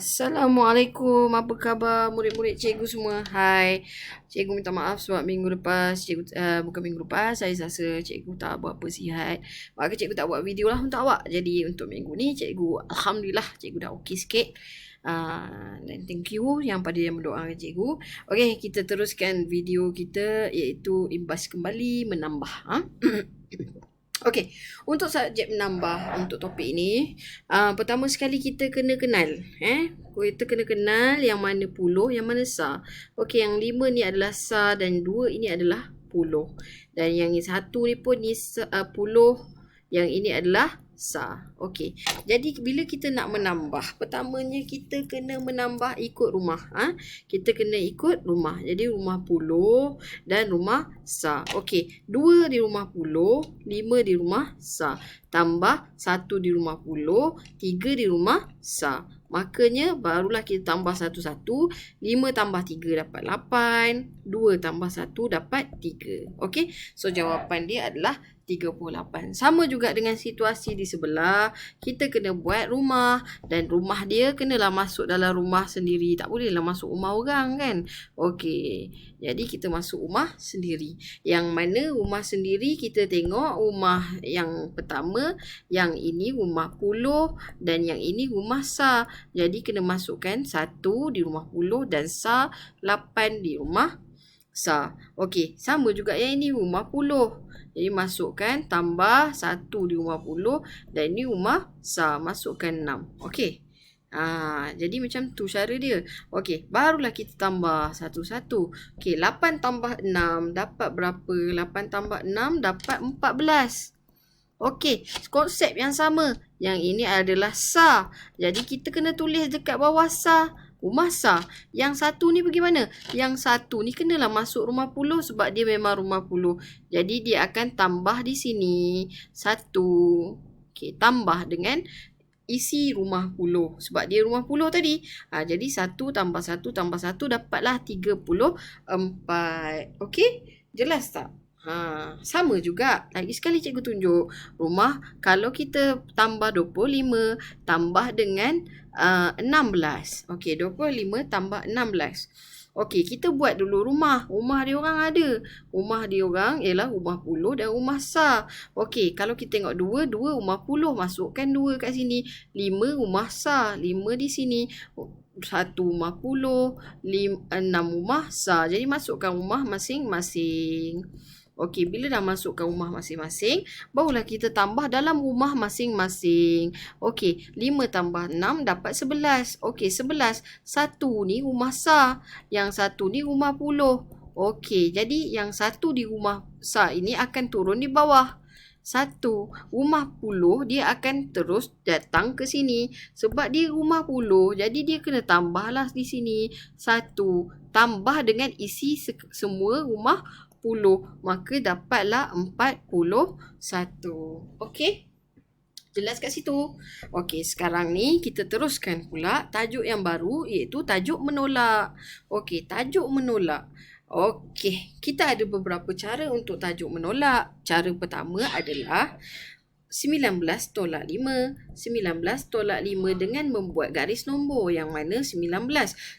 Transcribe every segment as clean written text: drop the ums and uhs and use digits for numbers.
Assalamualaikum, apa khabar murid-murid cikgu semua? Hai, cikgu minta maaf sebab minggu lepas, bukan minggu lepas, saya rasa cikgu tak buat apa sihat. Maka cikgu tak buat video lah untuk awak. Jadi untuk minggu ni cikgu, Alhamdulillah cikgu dah okey sikit. Dan thank you yang pada yang mendoakan cikgu. Okey, kita teruskan video kita iaitu imbas kembali menambah. Okey, untuk subjek menambah untuk topik ni, pertama sekali kita kena kenal. Kita kena kenal yang mana puluh, yang mana sah. Okey, yang 5 ni adalah sah dan 2 ini adalah puluh. Dan yang satu ni pun ni puluh, yang ini adalah sah. Okey, jadi bila kita nak menambah, pertamanya kita kena menambah ikut rumah. Kita kena ikut rumah. Jadi rumah puluh dan rumah sah. Okey, 2 di rumah puluh, 5 di rumah sah. Tambah 1 di rumah puluh, 3 di rumah sah. Makanya barulah kita tambah satu-satu. 5 tambah 3 dapat 8. 2 tambah 1 dapat 3. Okey, so jawapan dia adalah 38. Sama juga dengan situasi di sebelah. Kita kena buat rumah dan rumah dia kenalah masuk dalam rumah sendiri. Tak bolehlah masuk rumah orang kan. Okey, jadi kita masuk rumah sendiri. Yang mana rumah sendiri kita tengok rumah yang pertama, yang ini rumah puluh dan yang ini rumah sah. Jadi kena masukkan 1 di rumah puluh dan sah 8 di rumah sah. Okey, sama juga yang ini rumah puluh. Jadi masukkan tambah 1 di rumah puluh dan ini rumah sah. Masukkan 6. Okey. Jadi macam tu cara dia. Okey, barulah kita tambah satu-satu. Okey, 8 tambah 6 dapat berapa? 8 tambah 6 dapat 14. Okey, konsep yang sama. Yang ini adalah sah. Jadi kita kena tulis dekat bawah sah. Rumah sah. Yang satu ni bagaimana? Yang satu ni kenalah masuk rumah puluh sebab dia memang rumah puluh. Jadi dia akan tambah di sini. 1. Okey, tambah dengan isi rumah puluh. Sebab dia rumah puluh tadi. Jadi 1 tambah 1 tambah 1 dapatlah 34. Okey? Jelas tak? Sama juga. Lagi sekali cikgu tunjuk. Rumah kalau kita tambah 25 tambah dengan 16. Okey, 25 tambah 16. Okey, kita buat dulu rumah. Rumah dia orang ada. Rumah dia orang ialah rumah puluh dan rumah sah. Okey, kalau kita tengok 2 rumah puluh. Masukkan 2 kat sini. 5 rumah sah. 5 di sini. 1 rumah puluh. 6 rumah sah. Jadi masukkan rumah masing-masing. Okey, bila dah masukkan rumah masing-masing, barulah kita tambah dalam rumah masing-masing. Okey, 5 tambah 6 dapat 11. Okey, 11. 1 ni rumah sah. Yang 1 ni rumah puluh. Okey, jadi yang 1 di rumah sah ini akan turun di bawah. 1 rumah puluh dia akan terus datang ke sini. Sebab dia rumah puluh, jadi dia kena tambahlah di sini. 1 tambah dengan isi semua rumah puluh. Maka dapatlah 41. Okey? Jelas kat situ? Okey, sekarang ni kita teruskan pula tajuk yang baru iaitu tajuk menolak. Okey, tajuk menolak. Okey, kita ada beberapa cara untuk tajuk menolak. Cara pertama adalah 19 tolak 5. 19 tolak 5 dengan membuat garis nombor yang mana 19.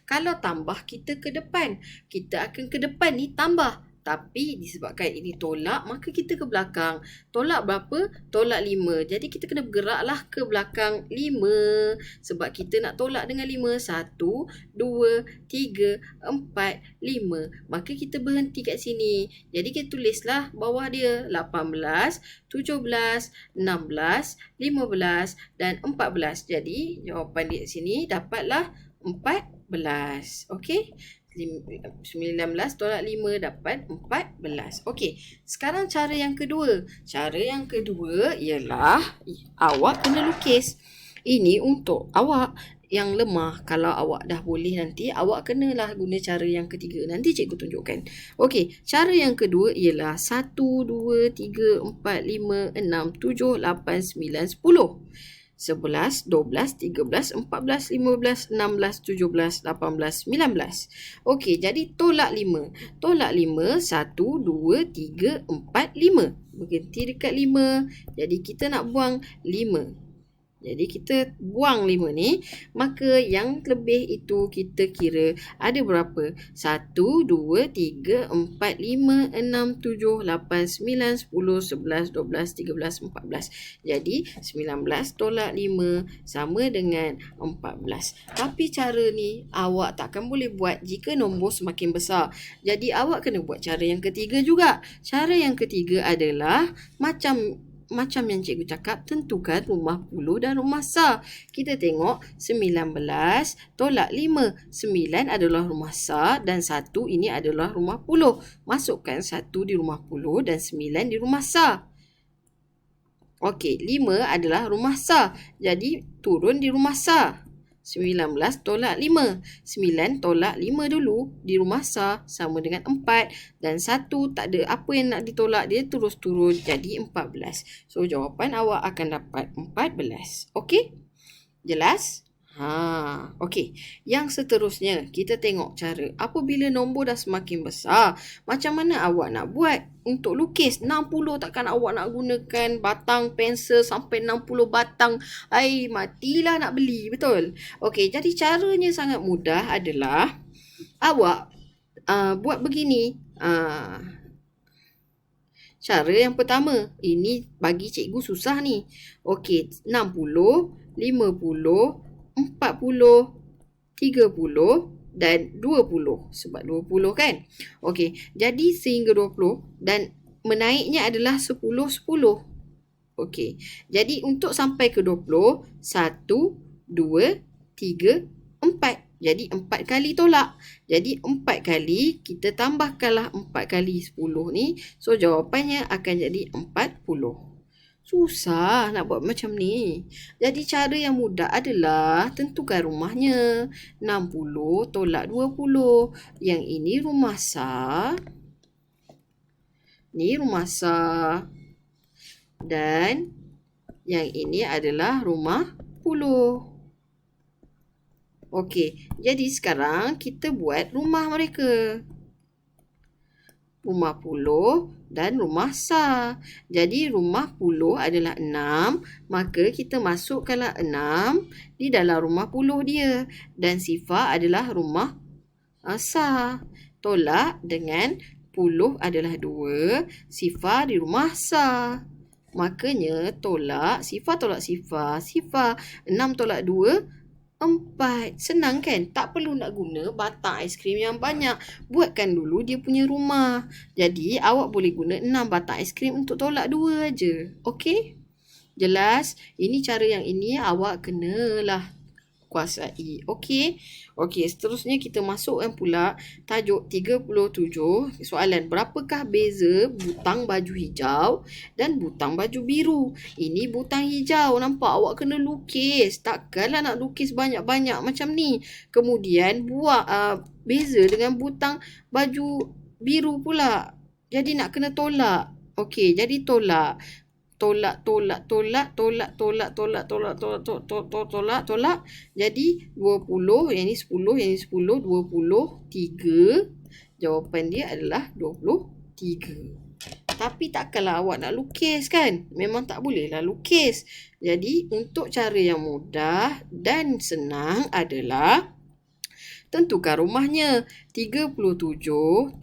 Kalau tambah kita ke depan. Kita akan ke depan ni tambah. Tapi disebabkan ini tolak, maka kita ke belakang. Tolak berapa? Tolak 5. Jadi kita kena bergeraklah ke belakang 5. Sebab kita nak tolak dengan 5. 1, 2, 3, 4, 5. Maka kita berhenti kat sini. Jadi kita tulislah bawah dia 18, 17, 16, 15 dan 14. Jadi jawapan di sini dapatlah 14. Okey? 19 tolak 5 dapat 14. Okey, sekarang cara yang kedua. Cara yang kedua ialah awak kena lukis. Ini untuk awak yang lemah. Kalau awak dah boleh nanti, awak kenalah guna cara yang ketiga. Nanti cikgu tunjukkan. Okey, cara yang kedua ialah 1, 2, 3, 4, 5, 6, 7, 8, 9, 10. 11, 12, 13, 14, 15, 16, 17, 18, 19. Okey, jadi tolak 5. Tolak 5, 1, 2, 3, 4, 5. Berhenti dekat 5. Jadi kita nak buang 5. Jadi kita buang 5 ni. Maka yang lebih itu kita kira ada berapa? 1, 2, 3, 4, 5, 6, 7, 8, 9, 10, 11, 12, 13, 14. Jadi 19 tolak 5 sama dengan 14. Tapi cara ni awak takkan boleh buat jika nombor semakin besar. Jadi awak kena buat cara yang ketiga juga. Cara yang ketiga adalah macam yang cikgu cakap, tentukan rumah puluh dan rumah sar. Kita tengok 19 tolak 5. 9 adalah rumah sar dan 1 ini adalah rumah puluh. Masukkan 1 di rumah puluh dan 9 di rumah sar. Okey, 5 adalah rumah sar. Jadi turun di rumah sar. 19 tolak 5. 9 tolak 5 dulu di rumah sar sama dengan 4. Dan 1 tak ada apa yang nak ditolak. Dia terus turun jadi 14. So, jawapan awak akan dapat 14. Okey? Jelas? Okey. Yang seterusnya, kita tengok cara apabila nombor dah semakin besar. Macam mana awak nak buat untuk lukis? 60 takkan awak nak gunakan batang pensel sampai 60 batang. Matilah nak beli. Betul? Okey, jadi caranya sangat mudah adalah awak buat begini. Cara yang pertama, ini bagi cikgu susah ni. Okey, 60, 50, 40, 30 dan 20. Sebab 20 kan? Okey, jadi sehingga 20 dan menaiknya adalah 10, 10. Okey, jadi untuk sampai ke 20, 1, 2, 3, 4. Jadi 4 kali tolak. Jadi 4 kali, kita tambahkanlah 4 kali 10 ni. So jawapannya akan jadi 40. Susah nak buat macam ni. Jadi cara yang mudah adalah tentukan rumahnya. 60 tolak 20. Yang ini rumah sar. Ni rumah sar. Dan yang ini adalah rumah puluh. Okey, jadi sekarang kita buat rumah mereka. Rumah puluh dan rumah sar. Jadi rumah puluh adalah 6. Maka kita masukkanlah 6 di dalam rumah puluh dia. Dan sifar adalah rumah sar. Tolak dengan puluh adalah 2. Sifar di rumah sar. Makanya tolak, sifar tolak sifar. Sifar 6 tolak 2. 4. Senang kan? Tak perlu nak guna batang aiskrim yang banyak. Buatkan dulu dia punya rumah. Jadi awak boleh guna 6 batang aiskrim untuk tolak 2 aja. Okey? Jelas? Ini cara yang ini awak kenalah kuasai. Okey? Okey, seterusnya kita masukkan pula tajuk 37. Soalan, berapakah beza butang baju hijau dan butang baju biru? Ini butang hijau. Nampak? Awak kena lukis. Takkanlah nak lukis banyak-banyak macam ni. Kemudian buat beza dengan butang baju biru pula. Jadi nak kena tolak. Okey, jadi tolak. Tolak. Jadi 20, yang ni 10, yang ni 10, 20, 3. Jawapan dia adalah 23. Tapi takkanlah awak nak lukis kan? Memang tak bolehlah lukis. Jadi untuk cara yang mudah dan senang adalah tentukan rumahnya. 37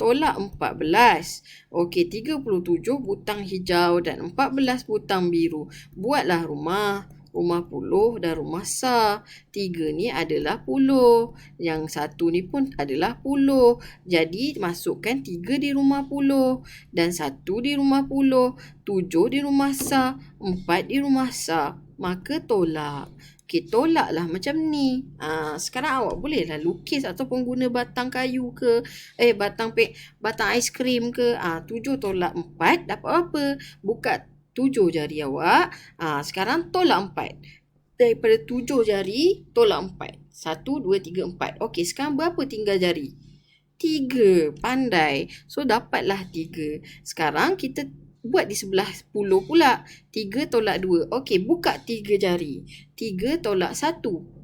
tolak 14. Okey, 37 butang hijau dan 14 butang biru. Buatlah rumah. Rumah puluh dan rumah sar. 3 ni adalah puluh. Yang 1 ni pun adalah puluh. Jadi masukkan 3 di rumah puluh. Dan 1 di rumah puluh. 7 di rumah sar. 4 di rumah sar. Maka tolak. Okey, tolaklah macam ni. Sekarang awak bolehlah lukis ataupun guna batang kayu ke. Batang aiskrim ke. 7 tolak 4 dapat apa? Buka 7 jari awak. Sekarang tolak 4. Daripada 7 jari, tolak 4. 1, 2, 3, 4. Okey, sekarang berapa tinggal jari? 3. Pandai. So, dapatlah 3. Sekarang kita buat di sebelah 10 pula. 3 tolak 2. Okey, buka 3 jari. 3 tolak 1.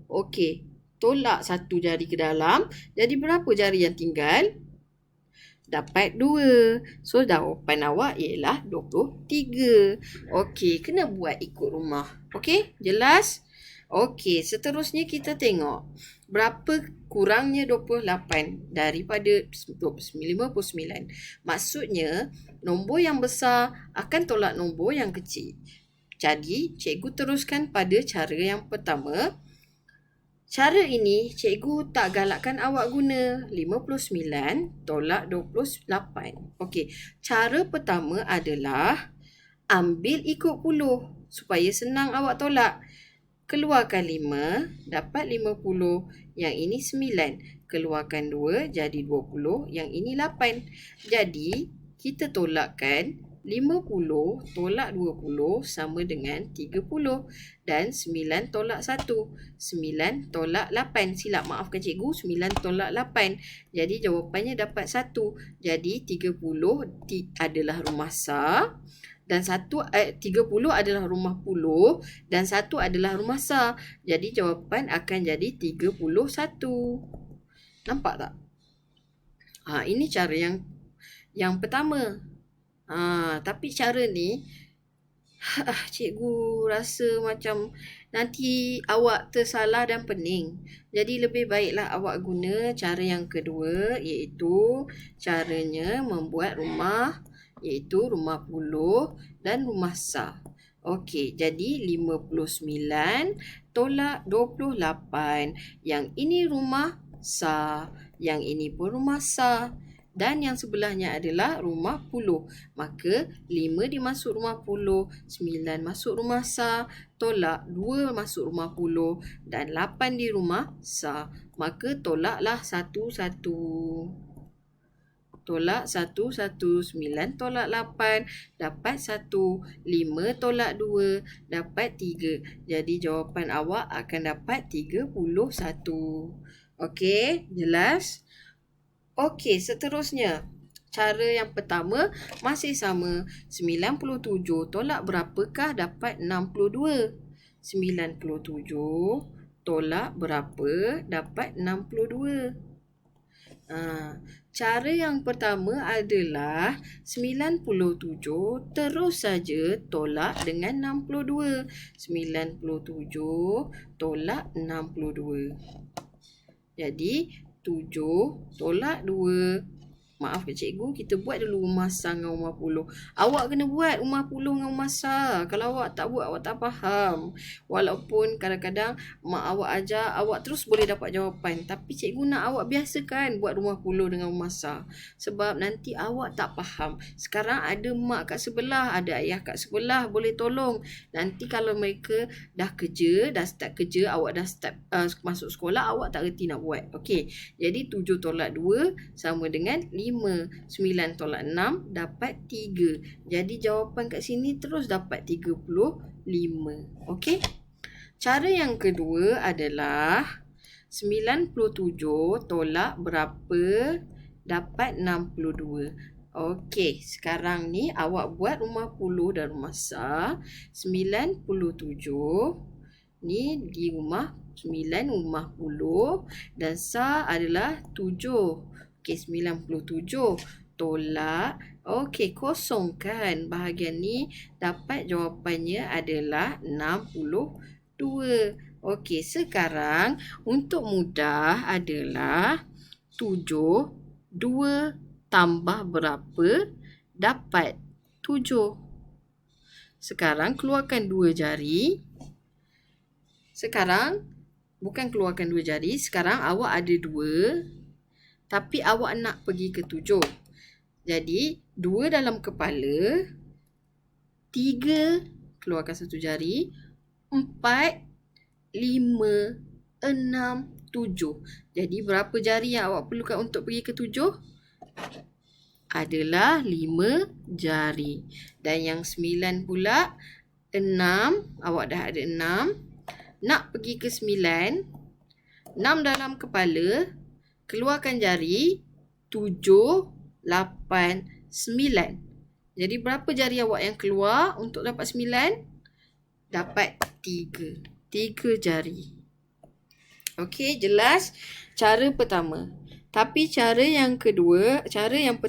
Okey, tolak 1 jari ke dalam. Jadi berapa jari yang tinggal? Dapat 2. So, jawapan awak ialah 23. Okey, kena buat ikut rumah. Okey, jelas? Okey, seterusnya kita tengok berapa kurangnya 28 daripada 59. Maksudnya, nombor yang besar akan tolak nombor yang kecil. Jadi, cikgu teruskan pada cara yang pertama. Cara ini cikgu tak galakkan awak guna 59 tolak 28. Okey, cara pertama adalah ambil ikut puluh supaya senang awak tolak. Keluarkan 5, dapat 50. Yang ini 9. Keluarkan 2, jadi 20. Yang ini 8. Jadi, kita tolakkan 50 tolak 20 sama dengan 30. Dan 9 tolak 1. 9 tolak 8. Silap, maafkan cikgu. 9 tolak 8. Jadi, jawapannya dapat 1. Jadi, 30 adalah rumah sar. Dan 30 adalah rumah puluh dan 1 adalah rumah sar. Jadi jawapan akan jadi 31. Nampak tak? Ini cara yang pertama. Tapi cara ni cikgu rasa macam nanti awak tersalah dan pening. Jadi lebih baiklah awak guna cara yang kedua, iaitu caranya membuat rumah, iaitu rumah puluh dan rumah sar. Okey, jadi 59 tolak 28. Yang ini rumah sar, yang ini pun rumah sar. Dan yang sebelahnya adalah rumah puluh. Maka 5 dimasuk rumah puluh, 9 masuk rumah sar, tolak 2 masuk rumah puluh dan 8 di rumah sar. Maka tolaklah 1, 1. Tolak 1, 1. 9 tolak 8, dapat 1. 5 tolak 2, dapat 3. Jadi jawapan awak akan dapat 31. Okey, jelas? Okey, seterusnya. Cara yang pertama masih sama. 97 tolak berapakah dapat 62? 97 tolak berapa dapat 62? Cara yang pertama adalah 97 terus saja tolak dengan 62. 97 tolak 62. Jadi 7 tolak 2. Maafkan cikgu, kita buat dulu rumah sar dengan rumah puluh. Awak kena buat rumah puluh dengan rumah sar. Kalau awak tak buat, awak tak faham. Walaupun kadang-kadang mak awak ajar, awak terus boleh dapat jawapan. Tapi cikgu nak awak biasakan buat rumah puluh dengan rumah sar. Sebab nanti awak tak faham. Sekarang ada mak kat sebelah, ada ayah kat sebelah, boleh tolong. Nanti kalau mereka dah kerja, dah start kerja, awak dah start masuk sekolah, awak tak reti nak buat. Okey, jadi 7 tolak 2 sama dengan 5. 9 tolak 6 dapat 3. Jadi jawapan kat sini terus dapat 35. Okey. Cara yang kedua adalah 97 tolak berapa dapat 62. Okey, sekarang ni awak buat rumah puluh dan rumah sar. 97 ni di rumah 9 rumah puluh dan sar adalah 7. Okey, 97 tolak. Okey, kosongkan bahagian ni. Dapat jawapannya adalah 62. Okey, sekarang untuk mudah adalah 7, 2 tambah berapa dapat 7. Sekarang keluarkan 2 jari. Sekarang bukan keluarkan 2 jari. Sekarang awak ada 2. Tapi awak nak pergi ke 7. Jadi, 2 dalam kepala, 3, keluarkan 1 jari, 4, 5, 6, 7. Jadi, berapa jari yang awak perlukan untuk pergi ke 7? Adalah 5 jari. Dan yang 9 pula, 6. Awak dah ada 6. Nak pergi ke 9, 6 dalam kepala, keluarkan jari, 7, 8, 9. Jadi berapa jari awak yang keluar untuk dapat 9? Dapat 3. 3 jari. Okey, jelas? Cara pertama. Tapi cara yang kedua, cara yang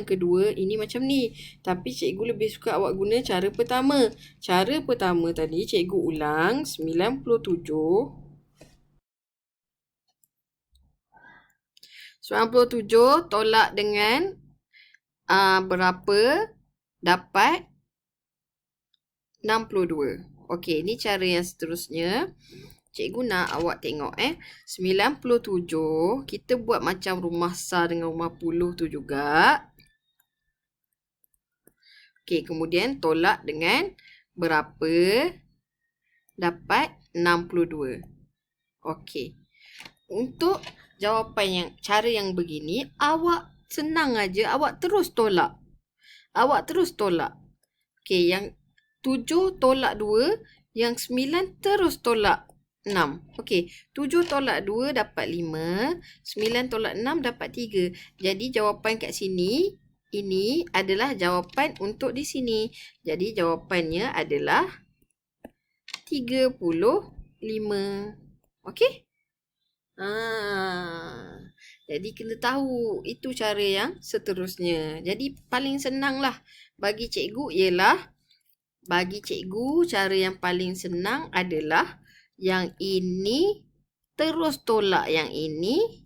kedua ini macam ni. Tapi cikgu lebih suka awak guna cara pertama. Cara pertama tadi cikgu ulang 97 tolak dengan berapa dapat 62. Okey, ni cara yang seterusnya. Cikgu nak awak tengok 97 kita buat macam rumah sar dengan rumah puluh tu juga. Okey, kemudian tolak dengan berapa dapat 62. Okey. Untuk jawapan cara yang begini, awak senang aja, awak terus tolak. Okey, yang 7 tolak 2, yang 9 terus tolak 6. Okey, 7 tolak 2 dapat 5, 9 tolak 6 dapat 3. Jadi jawapan kat sini, ini adalah jawapan untuk di sini. Jadi jawapannya adalah 35. Okey? Jadi kena tahu itu cara yang seterusnya. Jadi paling senang lah bagi cikgu ialah, cara yang paling senang adalah yang ini terus tolak yang ini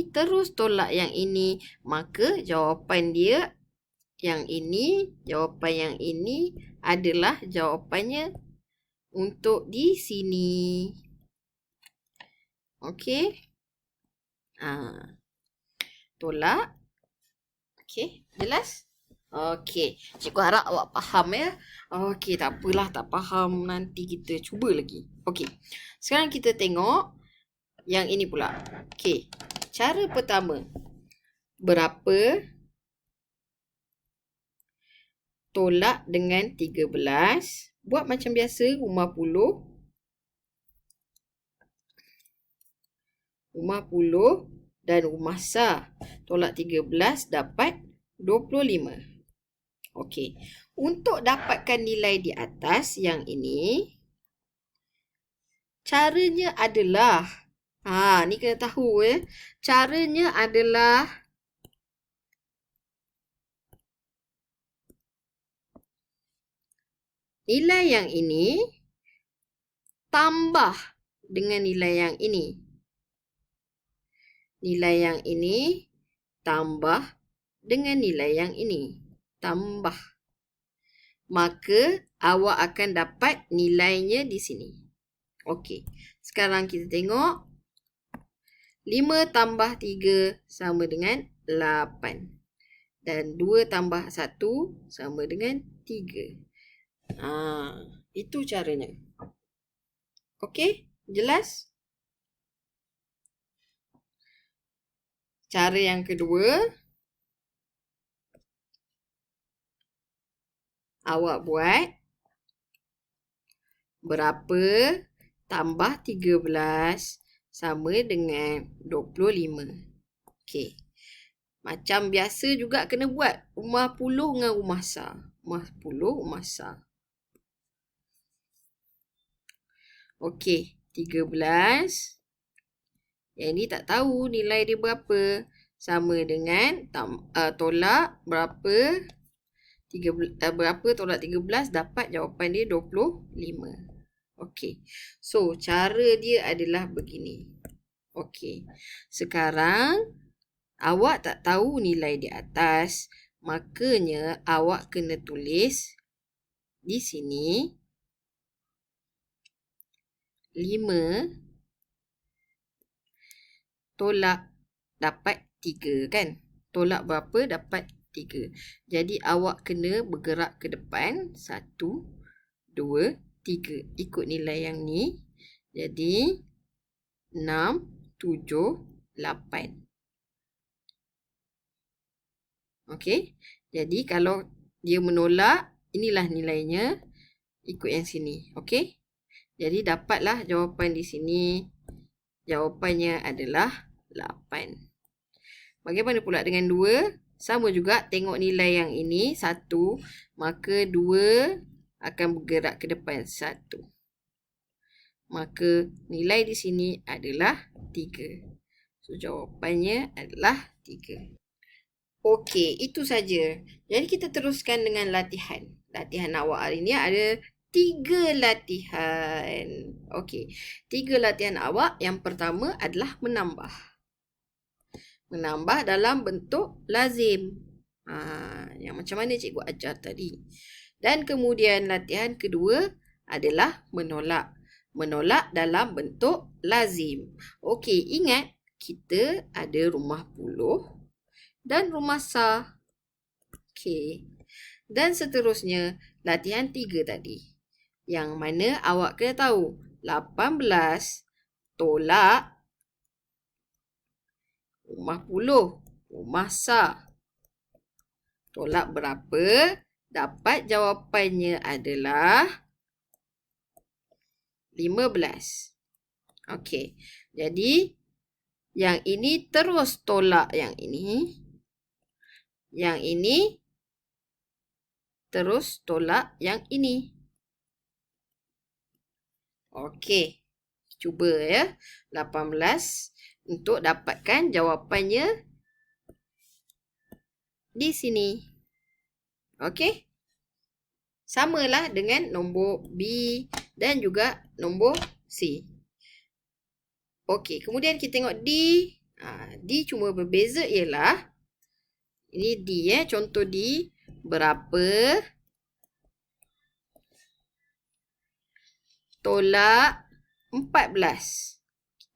terus tolak yang ini. Maka jawapan dia yang ini, jawapan yang ini adalah jawapannya untuk di sini. Okey. Tolak. Okey, jelas? Okey, cikgu harap awak faham ya. Okey, tak apalah, tak faham nanti kita cuba lagi. Okey, sekarang kita tengok yang ini pula. Okey, cara pertama. Berapa tolak dengan 13? Buat macam biasa, rumah puluh dan rumah sar. Tolak 13 dapat 25. Okey. Untuk dapatkan nilai di atas yang ini, caranya adalah, ni kena tahu caranya adalah nilai yang ini tambah dengan nilai yang ini. Nilai yang ini tambah dengan nilai yang ini. Tambah. Maka awak akan dapat nilainya di sini. Okey. Sekarang kita tengok. 5 tambah 3 sama dengan 8. Dan 2 tambah 1 sama dengan 3. Itu caranya. Okey? Jelas? Cara yang kedua, awak buat berapa tambah 13 sama dengan 25. Okey. Macam biasa juga kena buat rumah puluh dengan rumah sar. Rumah puluh, rumah sar. Okey, 13. Yang ni tak tahu nilai dia berapa. Sama dengan tolak berapa? Berapa tolak 13 dapat jawapan dia 25. Okey. So, cara dia adalah begini. Okey. Sekarang awak tak tahu nilai di atas. Makanya awak kena tulis di sini 5 tolak dapat 3 kan? Tolak berapa dapat 3. Jadi awak kena bergerak ke depan. 1, 2, 3. Ikut nilai yang ni. Jadi 6, 7, 8. Okey. Jadi kalau dia menolak, inilah nilainya. Ikut yang sini. Okey. Jadi dapatlah jawapan di sini. Jawapannya adalah 8. Bagaimana pula dengan 2? Sama juga, tengok nilai yang ini 1, maka 2 akan bergerak ke depan 1. Maka nilai di sini adalah 3. So, jawapannya adalah 3. Okey, itu saja. Jadi, kita teruskan dengan latihan. Latihan awak hari ni ada 3 latihan. Okey, 3 latihan awak. Yang pertama adalah menambah. Menambah dalam bentuk lazim. Yang macam mana cikgu ajar tadi. Dan kemudian latihan kedua adalah menolak. Menolak dalam bentuk lazim. Okey, ingat kita ada rumah puluh dan rumah sah. Okey. Dan seterusnya, latihan 3 tadi. Yang mana awak kena tahu. 18 tolak rumah puluh. Rumah sah. Tolak berapa? Dapat jawapannya adalah 15. Okey. Jadi, yang ini terus tolak yang ini. Yang ini terus tolak yang ini. Okey. Cuba ya. 18 untuk dapatkan jawapannya di sini. Okey. Samalah dengan nombor B dan juga nombor C. Okey. Kemudian kita tengok D. D cuma berbeza ialah ini D contoh D. Berapa tolak 14?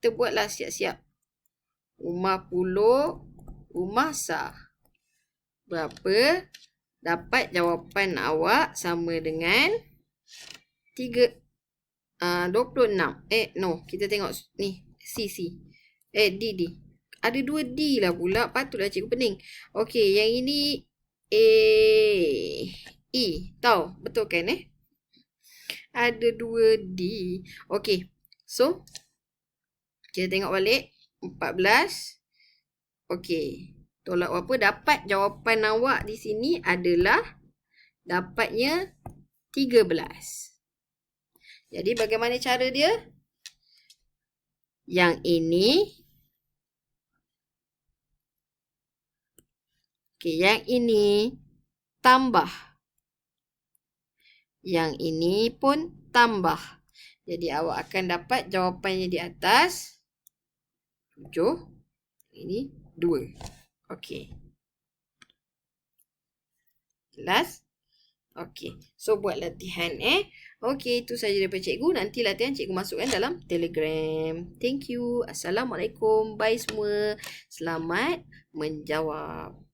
Kita buatlah siap-siap. Rumah puluh, rumah sah. Berapa? Dapat jawapan awak sama dengan 26. No. Kita tengok ni. C. D. Ada 2 D lah pula. Patutlah cikgu pening. Okey, yang ini E. Tahu? Betul kan Ada 2 D. Okey. So, kita tengok balik. 14. Okey. Tolak berapa? Dapat jawapan awak di sini adalah dapatnya 13. Jadi, bagaimana cara dia? Yang ini. Okey, yang ini tambah. Yang ini pun tambah. Jadi, awak akan dapat jawapannya di atas 7. Ini 2. Okey. Jelas? Okey. So, buat latihan Okey, itu saja daripada cikgu. Nanti latihan cikgu masukkan dalam Telegram. Thank you. Assalamualaikum. Bye semua. Selamat menjawab.